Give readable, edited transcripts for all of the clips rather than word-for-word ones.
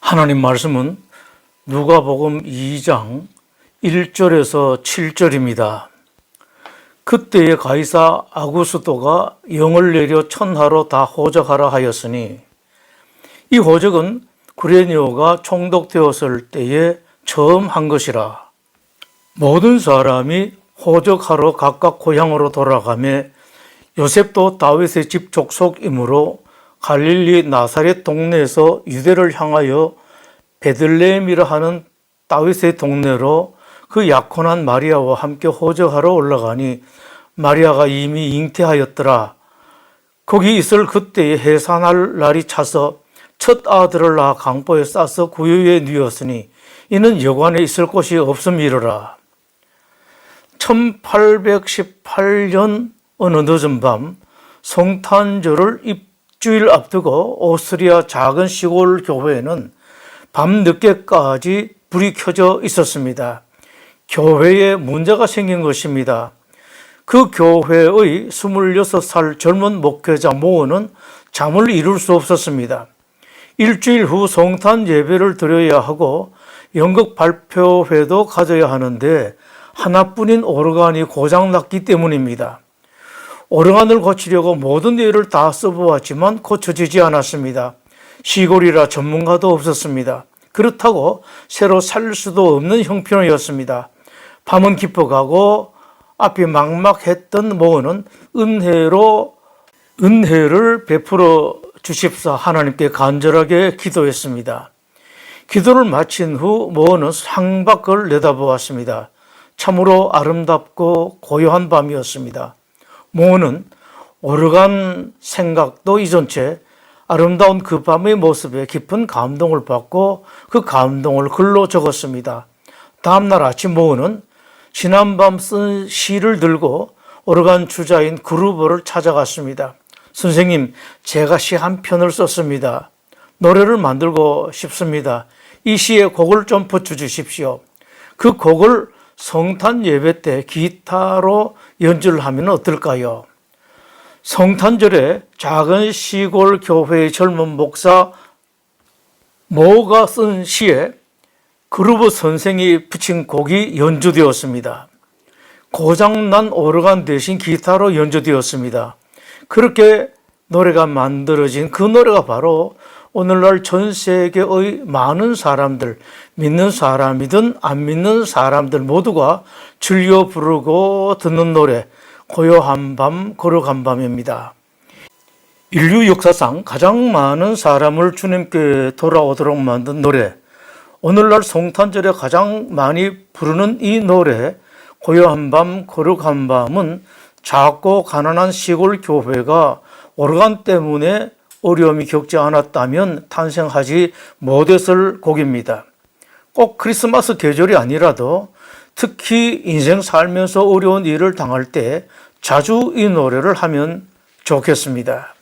하나님 말씀은 누가복음 2장 1절에서 7절입니다. 그때에 가이사 아구스도가 영을 내려 천하로 다 호적하라 하였으니 이 호적은 구레네오가 총독되었을 때에 처음 한 것이라. 모든 사람이 호적하러 각각 고향으로 돌아가며 요셉도 다윗의 집 족속이므로 갈릴리 나사렛 동네에서 유대를 향하여 베들레헴이라 하는 다윗의 동네로 그 약혼한 마리아와 함께 호적하러 올라가니 마리아가 이미 잉태하였더라. 거기 있을 그때에 해산할 날이 차서 첫 아들을 낳아 강보에 싸서 구유에 누웠으니 이는 여관에 있을 곳이 없음이러라. 1818년 어느 늦은 밤 성탄절을 입주일 앞두고 오스트리아 작은 시골 교회에는 밤늦게까지 불이 켜져 있었습니다. 교회에 문제가 생긴 것입니다. 그 교회의 26살 젊은 목회자 모어는 잠을 이룰 수 없었습니다. 일주일 후 성탄 예배를 드려야 하고 연극 발표회도 가져야 하는데 하나뿐인 오르간이 고장났기 때문입니다. 오르간을 고치려고 모든 일을 다 써보았지만 고쳐지지 않았습니다. 시골이라 전문가도 없었습니다. 그렇다고 새로 살 수도 없는 형편이었습니다. 밤은 깊어가고 앞이 막막했던 모어는 은혜를 베풀어 주십사 하나님께 간절하게 기도했습니다. 기도를 마친 후 모어는 창밖을 내다보았습니다. 참으로 아름답고 고요한 밤이었습니다. 모어는 오르간 생각도 잊은 채 아름다운 그 밤의 모습에 깊은 감동을 받고 그 감동을 글로 적었습니다. 다음날 아침 모어는 지난밤 쓴 시를 들고 오르간 주자인 그루버를 찾아갔습니다. 선생님, 제가 시 한 편을 썼습니다. 노래를 만들고 싶습니다. 이 시에 곡을 좀 붙여주십시오. 그 곡을 성탄 예배 때 기타로 연주를 하면 어떨까요? 성탄절에 작은 시골 교회의 젊은 목사 모가 쓴 시에 그루버 선생이 붙인 곡이 연주되었습니다. 고장난 오르간 대신 기타로 연주되었습니다. 그렇게 노래가 만들어진 그 노래가 바로 오늘날 전 세계의 많은 사람들, 믿는 사람이든 안 믿는 사람들 모두가 즐겨 부르고 듣는 노래, 고요한 밤, 거룩한 밤입니다. 인류 역사상 가장 많은 사람을 주님께 돌아오도록 만든 노래, 오늘날 성탄절에 가장 많이 부르는 이 노래, 고요한 밤, 거룩한 밤은 작고 가난한 시골 교회가 오르간 때문에 어려움이 겪지 않았다면 탄생하지 못했을 곡입니다. 꼭 크리스마스 계절이 아니라도 특히 인생 살면서 어려운 일을 당할 때 자주 이 노래를 하면 좋겠습니다.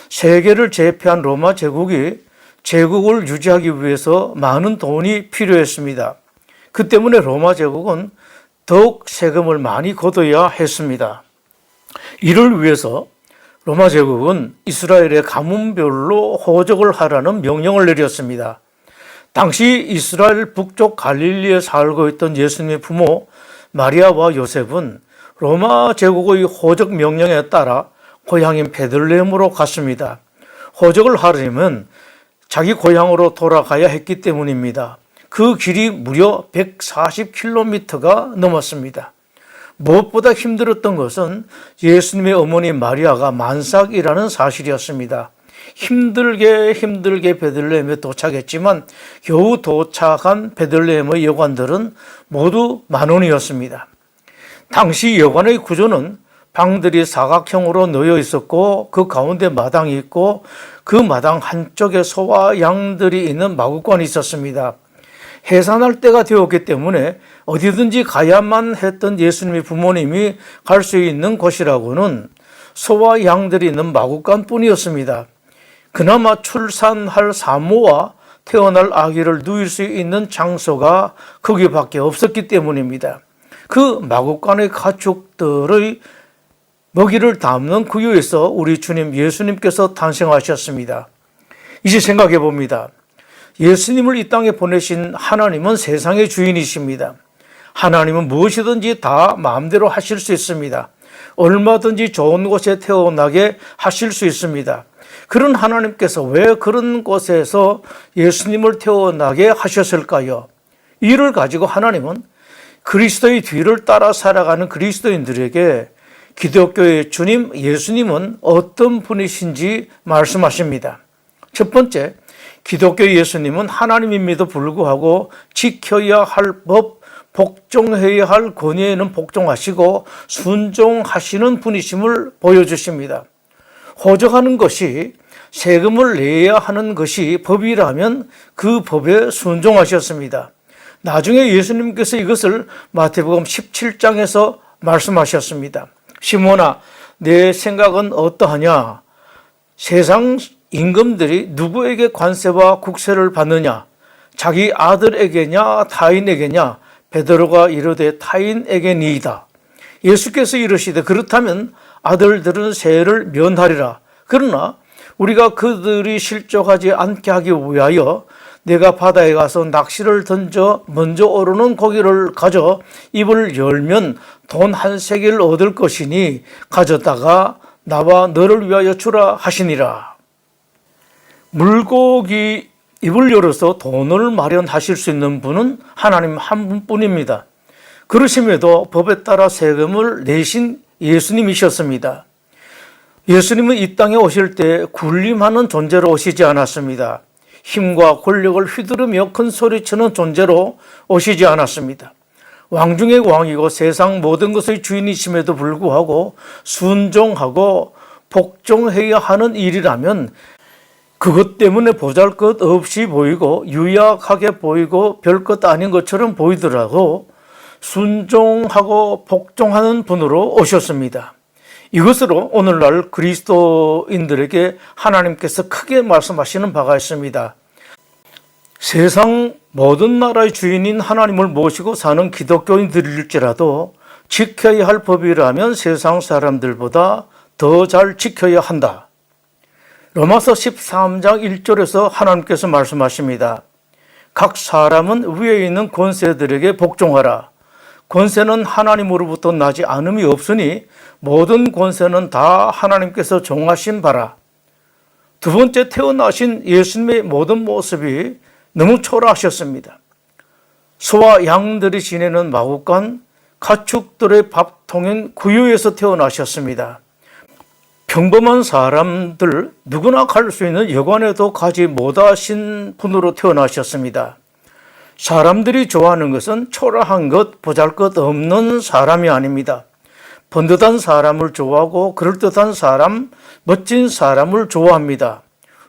세계를 제패한 로마 제국이 제국을 유지하기 위해서 많은 돈이 필요했습니다. 그 때문에 로마 제국은 더욱 세금을 많이 걷어야 했습니다. 이를 위해서 로마 제국은 이스라엘의 가문별로 호적을 하라는 명령을 내렸습니다. 당시 이스라엘 북쪽 갈릴리에 살고 있던 예수님의 부모 마리아와 요셉은 로마 제국의 호적 명령에 따라 고향인 베들레헴으로 갔습니다. 호적을 하려면 자기 고향으로 돌아가야 했기 때문입니다. 그 길이 무려 140km가 넘었습니다. 무엇보다 힘들었던 것은 예수님의 어머니 마리아가 만삭이라는 사실이었습니다. 힘들게 베들레헴에 도착했지만 겨우 도착한 베들레헴의 여관들은 모두 만원이었습니다. 당시 여관의 구조는 방들이 사각형으로 놓여 있었고 그 가운데 마당이 있고 그 마당 한쪽에 소와 양들이 있는 마구간이 있었습니다. 해산할 때가 되었기 때문에 어디든지 가야만 했던 예수님의 부모님이 갈 수 있는 곳이라고는 소와 양들이 있는 마구간 뿐이었습니다. 그나마 출산할 산모와 태어날 아기를 누일 수 있는 장소가 거기밖에 없었기 때문입니다. 그 마구간의 가축들의 먹이를 담는 구유에서 우리 주님 예수님께서 탄생하셨습니다. 이제 생각해 봅니다. 예수님을 이 땅에 보내신 하나님은 세상의 주인이십니다. 하나님은 무엇이든지 다 마음대로 하실 수 있습니다. 얼마든지 좋은 곳에 태어나게 하실 수 있습니다. 그런 하나님께서 왜 그런 곳에서 예수님을 태어나게 하셨을까요? 이를 가지고 하나님은 그리스도의 뒤를 따라 살아가는 그리스도인들에게 기독교의 주님 예수님은 어떤 분이신지 말씀하십니다. 첫 번째, 기독교 예수님은 하나님임에도 불구하고 지켜야 할 법, 복종해야 할 권위에는 복종하시고 순종하시는 분이심을 보여주십니다. 호적하는 것이 세금을 내야 하는 것이 법이라면 그 법에 순종하셨습니다. 나중에 예수님께서 이것을 마태복음 17장에서 말씀하셨습니다. 시몬아, 내 생각은 어떠하냐? 세상 임금들이 누구에게 관세와 국세를 받느냐? 자기 아들에게냐 타인에게냐? 베드로가 이르되 타인에게니이다. 예수께서 이르시되 그렇다면 아들들은 세를 면하리라. 그러나 우리가 그들이 실족하지 않게 하기 위하여 내가 바다에 가서 낚시를 던져 먼저 오르는 고기를 가져 입을 열면 돈 한 세겔 얻을 것이니 가져다가 나와 너를 위하여 주라 하시니라. 물고기 입을 열어서 돈을 마련하실 수 있는 분은 하나님 한 분뿐입니다. 그러심에도 법에 따라 세금을 내신 예수님이셨습니다. 예수님은 이 땅에 오실 때 군림하는 존재로 오시지 않았습니다. 힘과 권력을 휘두르며 큰 소리치는 존재로 오시지 않았습니다. 왕 중의 왕이고 세상 모든 것의 주인이심에도 불구하고 순종하고 복종해야 하는 일이라면 그것 때문에 보잘것없이 보이고 유약하게 보이고 별것 아닌 것처럼 보이더라도 순종하고 복종하는 분으로 오셨습니다. 이것으로 오늘날 그리스도인들에게 하나님께서 크게 말씀하시는 바가 있습니다. 세상 모든 나라의 주인인 하나님을 모시고 사는 기독교인들일지라도 지켜야 할 법이라면 세상 사람들보다 더 잘 지켜야 한다. 로마서 13장 1절에서 하나님께서 말씀하십니다. 각 사람은 위에 있는 권세들에게 복종하라. 권세는 하나님으로부터 나지 않음이 없으니 모든 권세는 다 하나님께서 정하신 바라. 두 번째, 태어나신 예수님의 모든 모습이 너무 초라하셨습니다. 소와 양들이 지내는 마구간, 가축들의 밥통인 구유에서 태어나셨습니다. 평범한 사람들 누구나 갈 수 있는 여관에도 가지 못하신 분으로 태어나셨습니다. 사람들이 좋아하는 것은 초라한 것, 보잘것없는 사람이 아닙니다. 번듯한 사람을 좋아하고 그럴듯한 사람, 멋진 사람을 좋아합니다.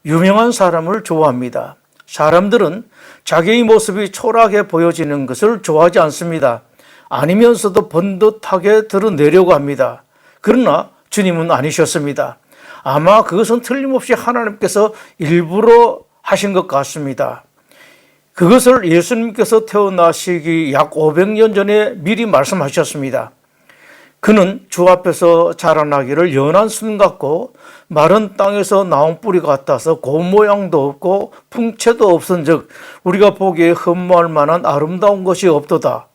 유명한 사람을 좋아합니다. 사람들은 자기의 모습이 초라하게 보여지는 것을 좋아하지 않습니다. 아니면서도 번듯하게 드러내려고 합니다. 그러나 주님은 아니셨습니다. 아마 그것은 틀림없이 하나님께서 일부러 하신 것 같습니다. 그것을 예수님께서 태어나시기 약 500년 전에 미리 말씀하셨습니다. 그는 주 앞에서 자라나기를 연한 순 같고 마른 땅에서 나온 뿌리 같아서 곰모양도 없고 풍채도 없은즉 우리가 보기에 흠모할 만한 아름다운 것이 없도다.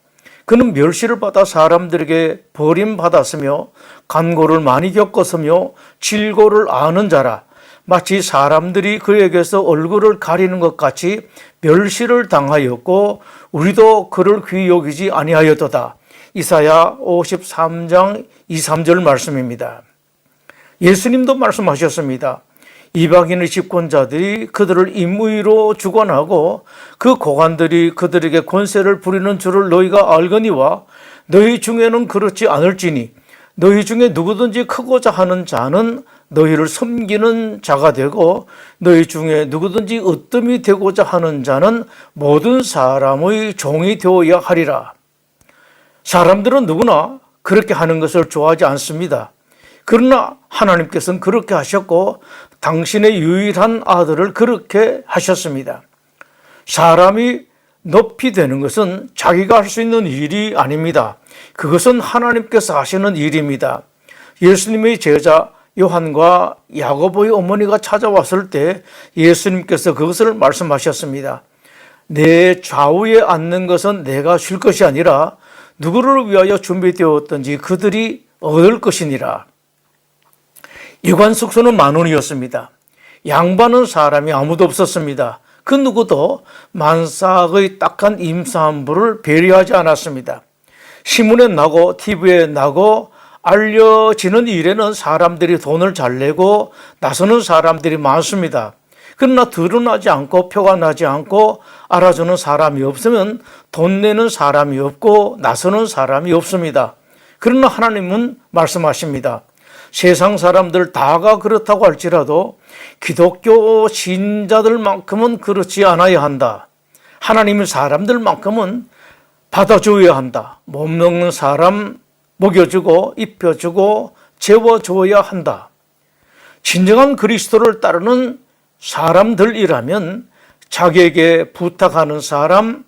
그는 멸시를 받아 사람들에게 버림받았으며 간고를 많이 겪었으며 질고를 아는 자라. 마치 사람들이 그에게서 얼굴을 가리는 것 같이 멸시를 당하였고 우리도 그를 귀히 여기지 아니하였도다. 이사야 53장 2, 3절 말씀입니다. 예수님도 말씀하셨습니다. 이방인의 집권자들이 그들을 임의로 주관하고 그 고관들이 그들에게 권세를 부리는 줄을 너희가 알거니와 너희 중에는 그렇지 않을지니 너희 중에 누구든지 크고자 하는 자는 너희를 섬기는 자가 되고 너희 중에 누구든지 으뜸이 되고자 하는 자는 모든 사람의 종이 되어야 하리라. 사람들은 누구나 그렇게 하는 것을 좋아하지 않습니다. 그러나 하나님께서는 그렇게 하셨고 당신의 유일한 아들을 그렇게 하셨습니다. 사람이 높이 되는 것은 자기가 할 수 있는 일이 아닙니다. 그것은 하나님께서 하시는 일입니다. 예수님의 제자 요한과 야고보의 어머니가 찾아왔을 때 예수님께서 그것을 말씀하셨습니다. 내 좌우에 앉는 것은 내가 줄 것이 아니라 누구를 위하여 준비되었든지 그들이 얻을 것이니라. 여관 숙소는 만원이었습니다. 양반은 사람이 아무도 없었습니다. 그 누구도 만삭의 딱한 임산부를 배려하지 않았습니다. 신문에 나고 TV에 나고 알려지는 일에는 사람들이 돈을 잘 내고 나서는 사람들이 많습니다. 그러나 드러나지 않고 표가 나지 않고 알아주는 사람이 없으면 돈 내는 사람이 없고 나서는 사람이 없습니다. 그러나 하나님은 말씀하십니다. 세상 사람들 다가 그렇다고 할지라도 기독교 신자들만큼은 그렇지 않아야 한다. 하나님의 사람들만큼은 받아줘야 한다. 못 먹는 사람 먹여주고 입혀주고 재워줘야 한다. 진정한 그리스도를 따르는 사람들이라면 자기에게 부탁하는 사람,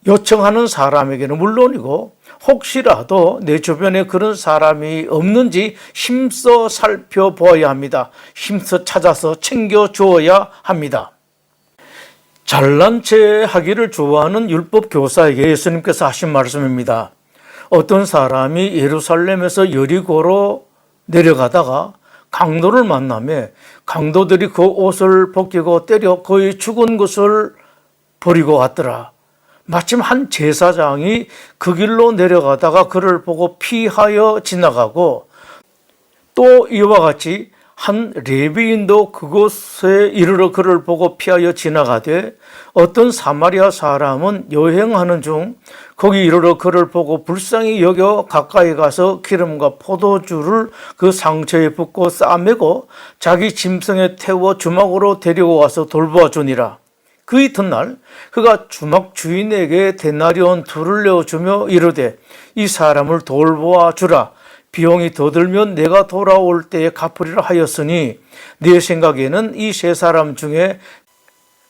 요청하는 사람에게는 물론이고 혹시라도 내 주변에 그런 사람이 없는지 힘써 살펴보아야 합니다. 힘써 찾아서 챙겨주어야 합니다. 잘난 체 하기를 좋아하는 율법 교사에게 예수님께서 하신 말씀입니다. 어떤 사람이 예루살렘에서 여리고로 내려가다가 강도를 만나며 강도들이 그 옷을 벗기고 때려 거의 죽은 것을 버리고 왔더라. 마침 한 제사장이 그 길로 내려가다가 그를 보고 피하여 지나가고 또 이와 같이 한 레위인도 그곳에 이르러 그를 보고 피하여 지나가되 어떤 사마리아 사람은 여행하는 중 거기 이르러 그를 보고 불쌍히 여겨 가까이 가서 기름과 포도주를 그 상처에 붓고 싸매고 자기 짐승에 태워 주막으로 데리고 와서 돌보아 주니라. 그 이튿날 그가 주막 주인에게 데나리온 2를 내어주며 이르되 이 사람을 돌보아 주라. 비용이 더 들면 내가 돌아올 때에 갚으리라 하였으니 네 생각에는 이 세 사람 중에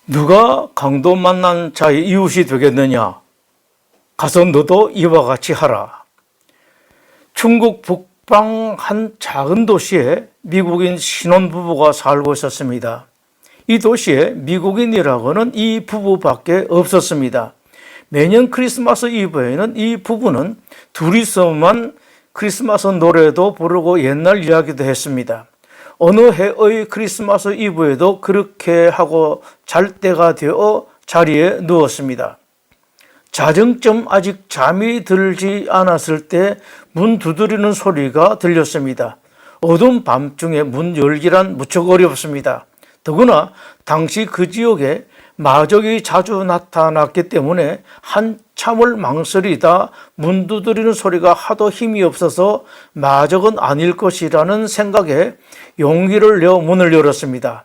누가 강도 만난 자의 이웃이 되겠느냐? 가서 너도 이와 같이 하라. 중국 북방 한 작은 도시에 미국인 신혼부부가 살고 있었습니다. 이 도시에 미국인이라고는 이 부부밖에 없었습니다. 매년 크리스마스 이브에는 이 부부는 둘이서만 크리스마스 노래도 부르고 옛날 이야기도 했습니다. 어느 해의 크리스마스 이브에도 그렇게 하고 잘 때가 되어 자리에 누웠습니다. 자정쯤 아직 잠이 들지 않았을 때 문 두드리는 소리가 들렸습니다. 어두운 밤중에 문 열기란 무척 어렵습니다. 더구나 당시 그 지역에 마적이 자주 나타났기 때문에 한참을 망설이다 문 두드리는 소리가 하도 힘이 없어서 마적은 아닐 것이라는 생각에 용기를 내어 문을 열었습니다.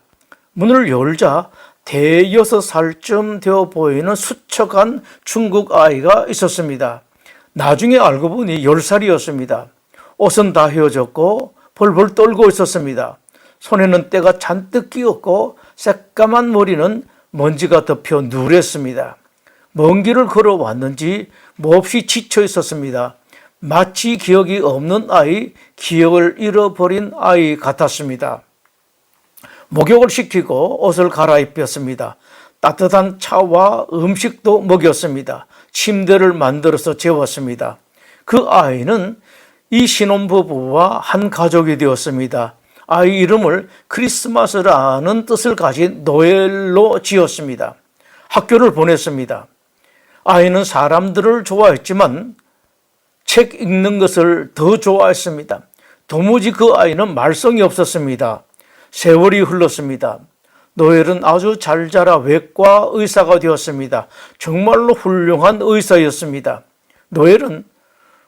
문을 열자 대여섯 살쯤 되어 보이는 수척한 중국 아이가 있었습니다. 나중에 알고 보니 10살이었습니다. 옷은 다 헤어졌고 벌벌 떨고 있었습니다. 손에는 때가 잔뜩 끼었고 새까만 머리는 먼지가 덮여 누랬습니다. 먼 길을 걸어왔는지 몹시 지쳐 있었습니다. 마치 기억이 없는 아이, 기억을 잃어버린 아이 같았습니다. 목욕을 시키고 옷을 갈아입혔습니다. 따뜻한 차와 음식도 먹였습니다. 침대를 만들어서 재웠습니다. 그 아이는 이 신혼부부와 한 가족이 되었습니다. 아이 이름을 크리스마스라는 뜻을 가진 노엘로 지었습니다. 학교를 보냈습니다. 아이는 사람들을 좋아했지만 책 읽는 것을 더 좋아했습니다. 도무지 그 아이는 말썽이 없었습니다. 세월이 흘렀습니다. 노엘은 아주 잘 자라 외과 의사가 되었습니다. 정말로 훌륭한 의사였습니다. 노엘은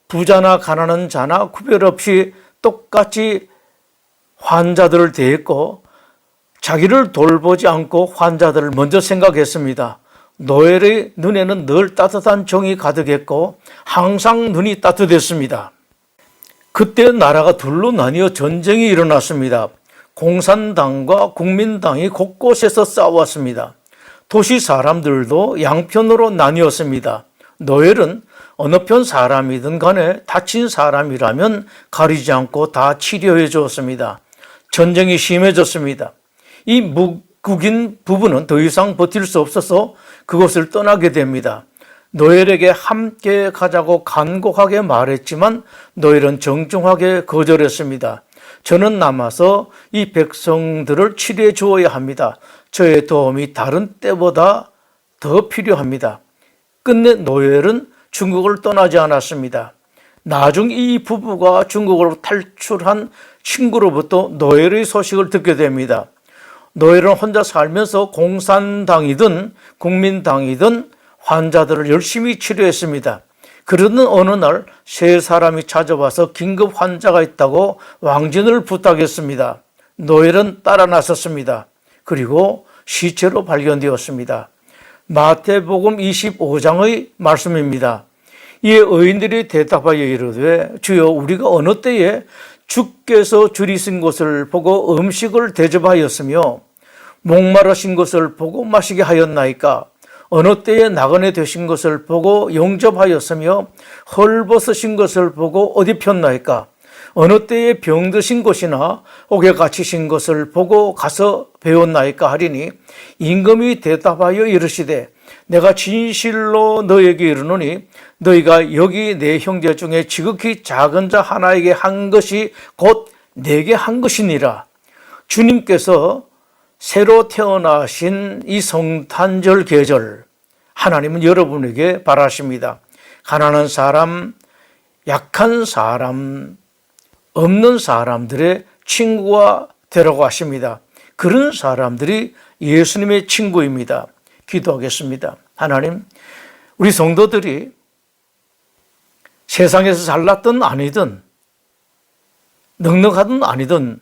부자나 가난한 자나 구별 없이 똑같이 환자들을 대했고 자기를 돌보지 않고 환자들을 먼저 생각했습니다. 노엘의 눈에는 늘 따뜻한 정이 가득했고 항상 눈이 따뜻했습니다. 그때 나라가 둘로 나뉘어 전쟁이 일어났습니다. 공산당과 국민당이 곳곳에서 싸웠습니다. 도시 사람들도 양편으로 나뉘었습니다. 노엘은 어느 편 사람이든 간에 다친 사람이라면 가리지 않고 다 치료해 주었습니다. 전쟁이 심해졌습니다. 이 무국인 부부는 더 이상 버틸 수 없어서 그곳을 떠나게 됩니다. 노엘에게 함께 가자고 간곡하게 말했지만 노엘은 정중하게 거절했습니다. 저는 남아서 이 백성들을 치료해 주어야 합니다. 저의 도움이 다른 때보다 더 필요합니다. 끝내 노엘은 중국을 떠나지 않았습니다. 나중 이 부부가 중국으로 탈출한 친구로부터 노엘의 소식을 듣게 됩니다. 노엘은 혼자 살면서 공산당이든 국민당이든 환자들을 열심히 치료했습니다. 그러던 어느 날 세 사람이 찾아와서 긴급 환자가 있다고 왕진을 부탁했습니다. 노엘은 따라 나섰습니다. 그리고 시체로 발견되었습니다. 마태복음 25장의 말씀입니다. 이에 의인들이 대답하여 이르되 주여 우리가 어느 때에 주께서 줄이신 것을 보고 음식을 대접하였으며 목마르신 것을 보고 마시게 하였나이까? 어느 때에 나그네 되신 것을 보고 영접하였으며 헐벗으신 것을 보고 어디 폈나이까? 어느 때에 병드신 곳이나 옥에 갇히신 것을 보고 가서 배웠나이까 하리니 임금이 대답하여 이르시되 내가 진실로 너에게 이르노니 너희가 여기 내 형제 중에 지극히 작은 자 하나에게 한 것이 곧 내게 한 것이니라. 주님께서 새로 태어나신 이 성탄절 계절 하나님은 여러분에게 바라십니다. 가난한 사람, 약한 사람, 없는 사람들의 친구가 되라고 하십니다. 그런 사람들이 예수님의 친구입니다. 기도하겠습니다. 하나님, 우리 성도들이 세상에서 잘났든 아니든 넉넉하든 아니든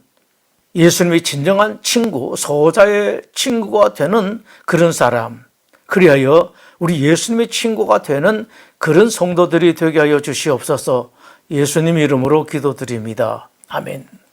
예수님의 진정한 친구, 소자의 친구가 되는 그런 사람, 그리하여 우리 예수님의 친구가 되는 그런 성도들이 되게 하여 주시옵소서. 예수님 이름으로 기도드립니다. 아멘.